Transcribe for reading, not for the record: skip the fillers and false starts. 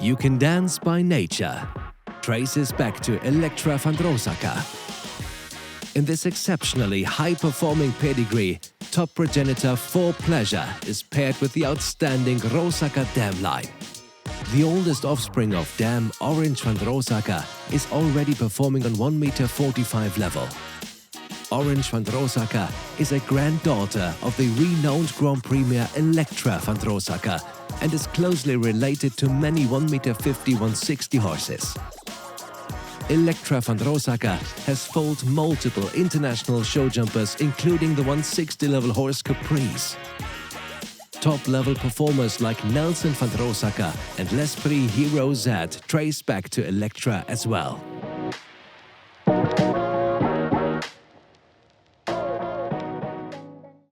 You can dance by nature traces back to Elektra van Roosacker. In this exceptionally high-performing pedigree, top progenitor For Pleasure is paired with the outstanding Roosacker Dam line. The oldest offspring of Dam, Orange van Roosacker, is already performing on 1,45 m level. Orange van Roosacker is a granddaughter of the renowned Grand Premier Elektra van Roosacker and is closely related to many 1,50 m, 160 horses. Elektra van Roosacker has foaled multiple international show jumpers, including the 160 level horse Caprice. Top-level performers like Nelson van Roosacker and L'Esprit Hero Z trace back to Elektra as well.